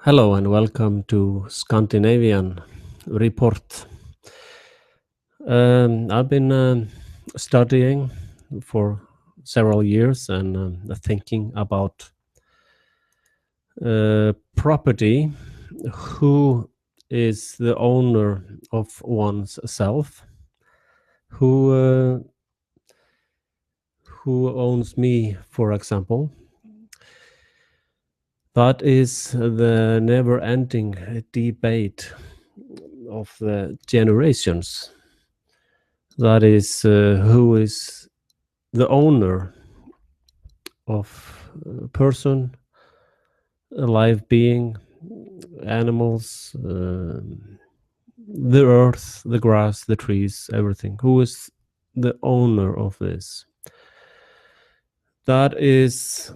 Hello and welcome to Scandinavian Report. I've been studying for several years and thinking about property. Who is the owner of one's self? Who owns me, for example? That is the never-ending debate of the generations. That is who is the owner of a person, a live being, animals, the earth, the grass, the trees, everything. Who is the owner of this? That is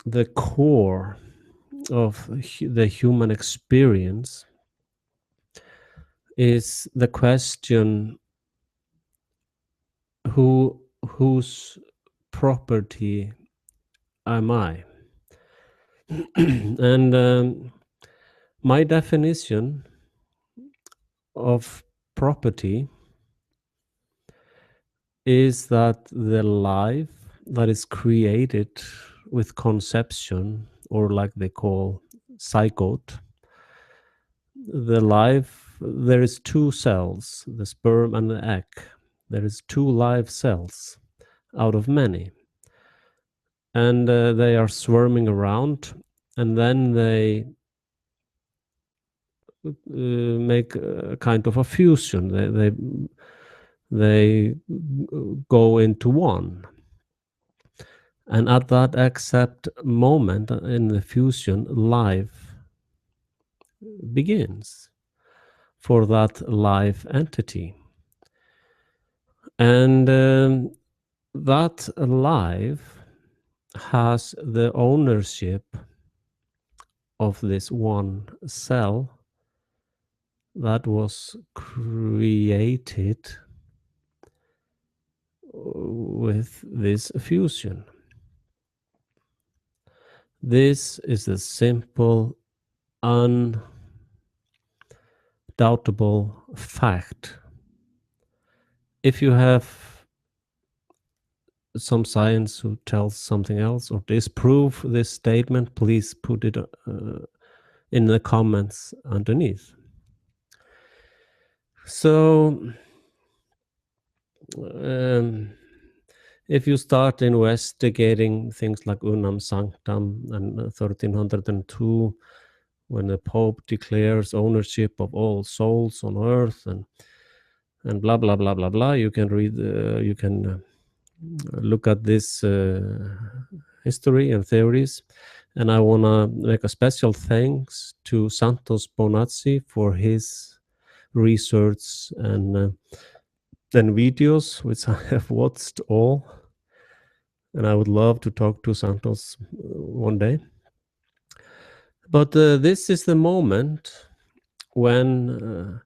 the core of the human experience, is the question whose property am I? And my definition of property is that the life that is created with conception, or like they call zygote, the life, there is two cells, the sperm and the egg. There is two live cells out of many. And they are swarming around, and then they make a kind of a fusion. They go into one. And at that exact moment in the fusion, life begins for that life entity. And that life has the ownership of this one cell that was created with this fusion. This is a simple, undoubtable fact. If you have some science who tells something else or disprove this statement, please put it in the comments underneath. So if you start investigating things like Unam Sanctam and 1302, when the Pope declares ownership of all souls on earth and blah blah blah blah blah, you can read, you can look at this history and theories. And I want to make a special thanks to Santos Bonazzi for his research and videos, which I have watched all. And I would love to talk to Santos one day. But this is the moment when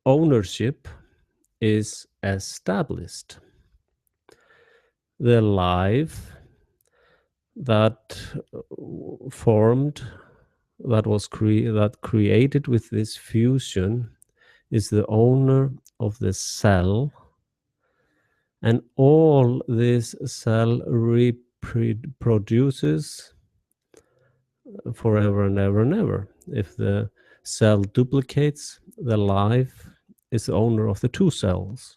ownership is established. The life that formed, that was created with this fusion, is the owner of the cell, and all this cell reproduces forever and ever and ever. If the cell duplicates, the life is the owner of the two cells.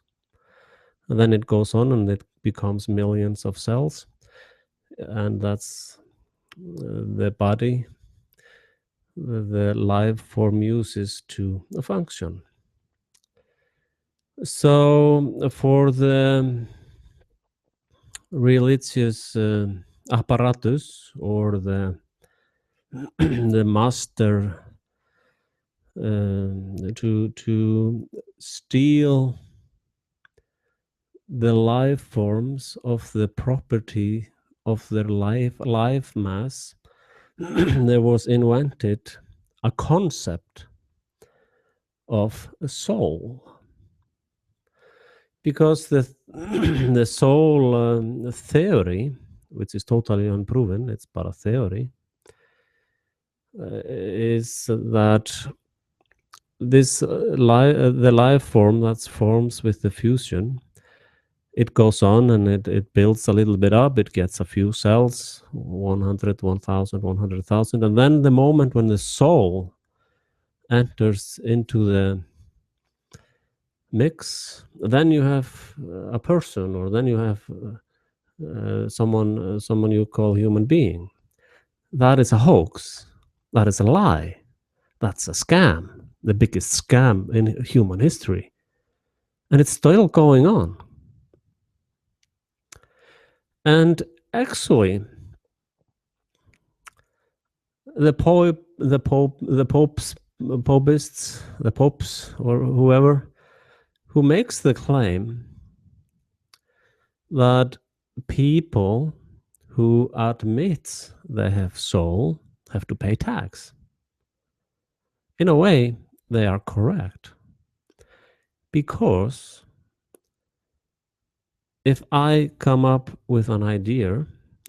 And then it goes on and it becomes millions of cells. And that's the body, the life form uses to function. So for the religious apparatus, or the the master to steal the life forms of the property of their life mass, there was invented a concept of a soul, because the the soul theory, which is totally unproven, it's but a theory, is that this the life form that forms with the fusion, it goes on and it builds a little bit up. It gets a few cells, 100, 1000, 100,000. And then the moment when the soul enters into the mix, then you have a person, or then you have someone you call human being. That is a hoax. That is a lie. That's a scam, the biggest scam in human history. And it's still going on. And actually, the popes, the popes, or whoever who makes the claim that people who admit they have soul have to pay tax. In a way, they are correct. Because if I come up with an idea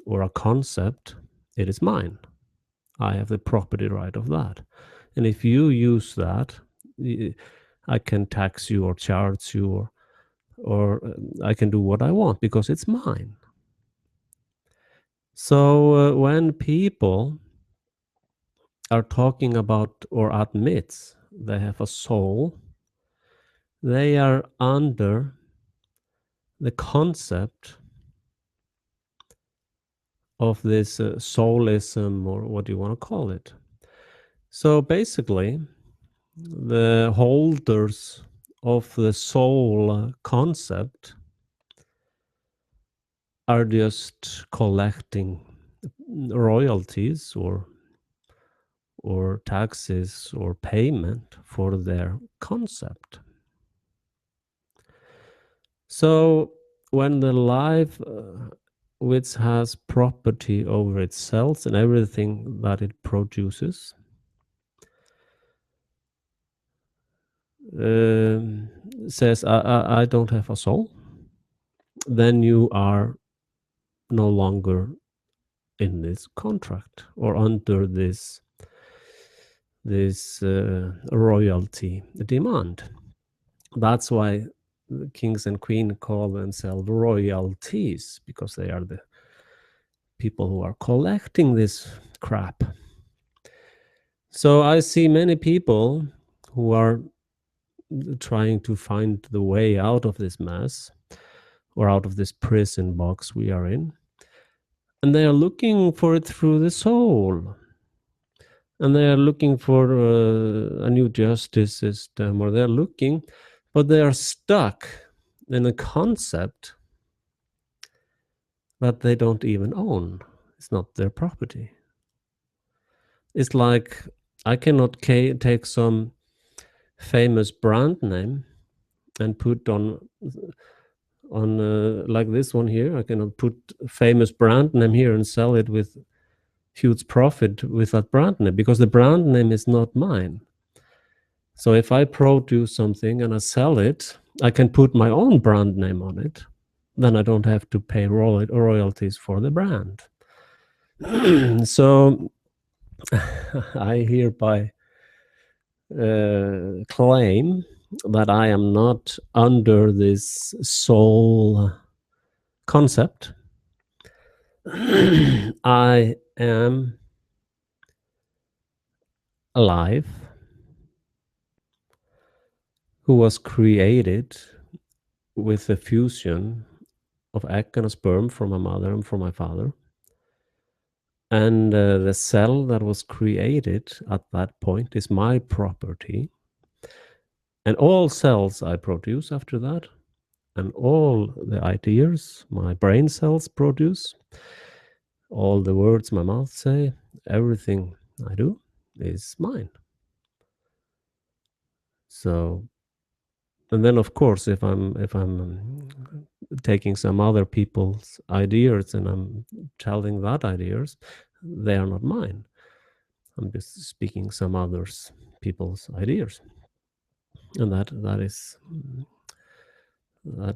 or a concept, it is mine. I have the property right of that. And if you use that, I can tax you or charge you, or I can do what I want because it's mine. So when people are talking about or admits they have a soul, they are under the concept of this soulism, or what do you want to call it. So basically, the holders of the soul concept are just collecting royalties or taxes or payment for their concept. So when the life which has property over its cells and everything that it produces says, I don't have a soul, then you are no longer in this contract or under this royalty demand. That's why the kings and queen call themselves royalties, because they are the people who are collecting this crap. So I see many people who are trying to find the way out of this mess, or out of this prison box we are in, and they are looking for it through the soul, and they are looking for a new justice system, or they're looking, but they are stuck in a concept that they don't even own. It's not their property. It's like I cannot take some famous brand name and put on like this one here. I cannot put famous brand name here and sell it with huge profit with that brand name, because the brand name is not mine. So if I produce something and I sell it, I can put my own brand name on it. Then I don't have to pay royalties for the brand. So I hereby claim that I am not under this soul concept. I am alive, who was created with the fusion of egg and a sperm from my mother and from my father. And the cell that was created at that point is my property. And all cells I produce after that, and all the ideas my brain cells produce, all the words my mouth say, everything I do is mine. So, and then of course, if I'm taking some other people's ideas and I'm telling that ideas, they are not mine. I'm just speaking some others people's ideas, and that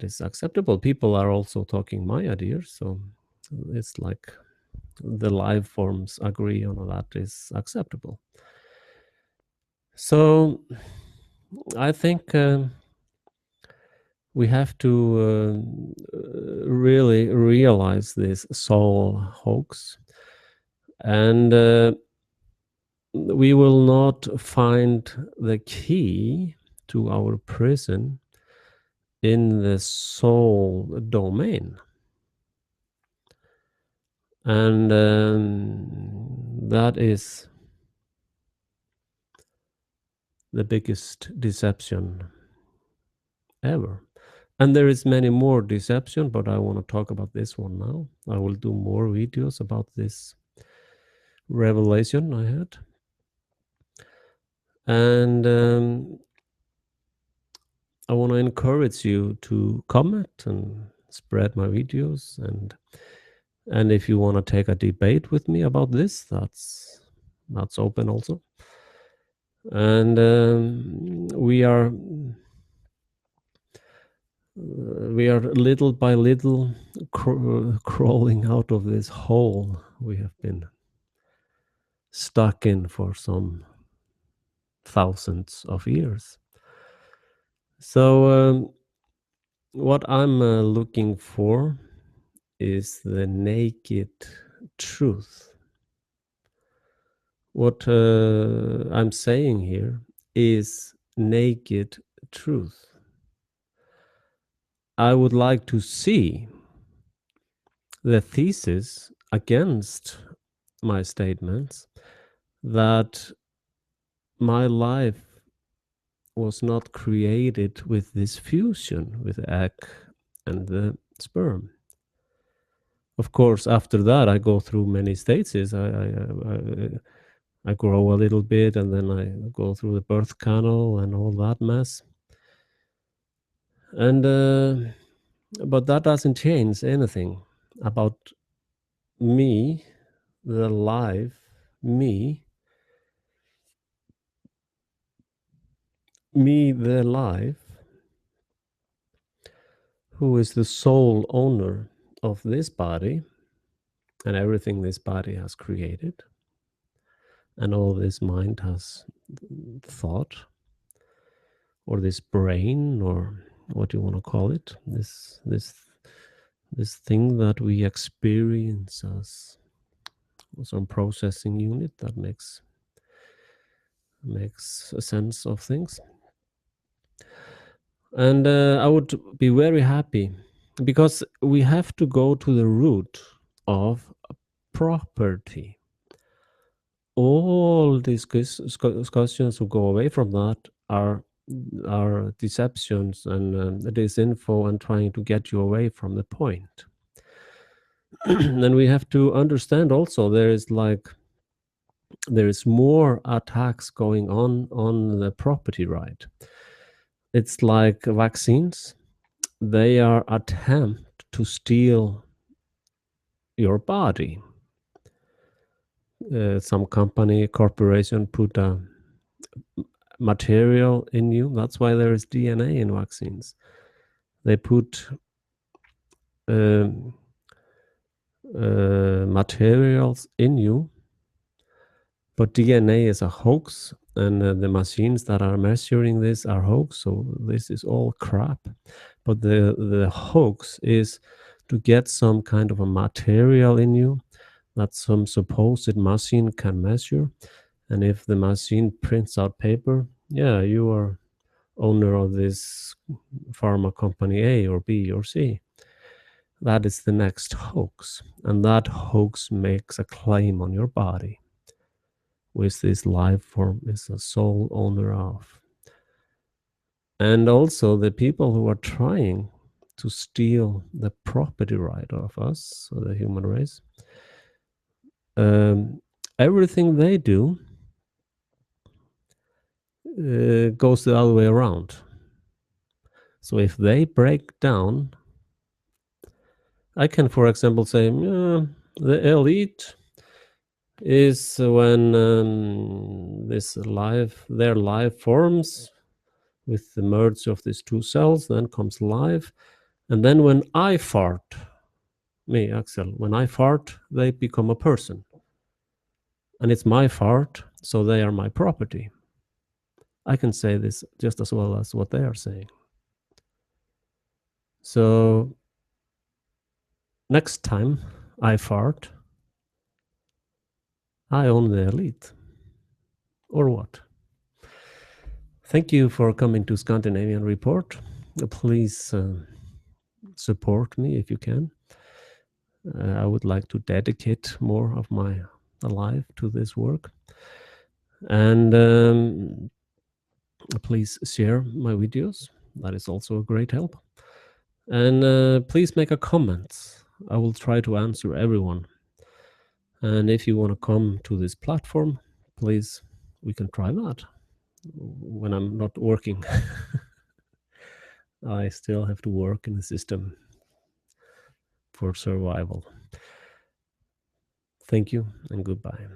is acceptable. People are also talking my ideas, so it's like the life forms agree on that is acceptable. So I think we have to really realize this soul hoax, and we will not find the key to our prison in the soul domain. And that is the biggest deception ever. And there is many more deception, but I want to talk about this one now. I will do more videos about this revelation I had. And I want to encourage you to comment and spread my videos, and if you want to take a debate with me about this, that's open also. And we are little by little crawling out of this hole we have been stuck in for some thousands of years. So what I'm looking for is the naked truth. What I'm saying here is naked truth. I would like to see the thesis against my statements that my life was not created with this fusion with the egg and the sperm. Of course, after that, I go through many stages. I grow a little bit, and then I go through the birth canal and all that mess. And but that doesn't change anything about me, the life, me, the life, who is the sole owner of this body and everything this body has created, and all this mind has thought, or this brain, or what you want to call it, this thing that we experience as some processing unit that makes a sense of things. And I would be very happy, because we have to go to the root of property. All these discussions who go away from that are deceptions and disinfo and trying to get you away from the point. And we have to understand also there is more attacks going on the property right. It's like vaccines. They are attempt to steal your body. Some corporation put a material in you. That's why there is DNA in vaccines. They put materials in you, but DNA is a hoax, and the machines that are measuring this are hoax. So this is all crap. But the hoax is to get some kind of a material in you that some supposed machine can measure. And if the machine prints out paper, yeah, you are owner of this pharma company A or B or C. That is the next hoax. And that hoax makes a claim on your body, which this life form is a sole owner of. And also the people who are trying to steal the property right of us, so the human race, everything they do goes the other way around. So if they break down, I can, for example, say the elite is when their life forms with the merge of these two cells, then comes life. And then when I fart, me, Axel. When I fart, they become a person. And it's my fart, so they are my property. I can say this just as well as what they are saying. So next time I fart, I own the elite. Or what? Thank you for coming to Scandinavian Report. Please support me if you can. I would like to dedicate more of my life to this work. And please share my videos. That is also a great help. And please make a comment. I will try to answer everyone. And if you want to come to this platform, please, we can try that when I'm not working. I still have to work in the system for survival. Thank you and goodbye.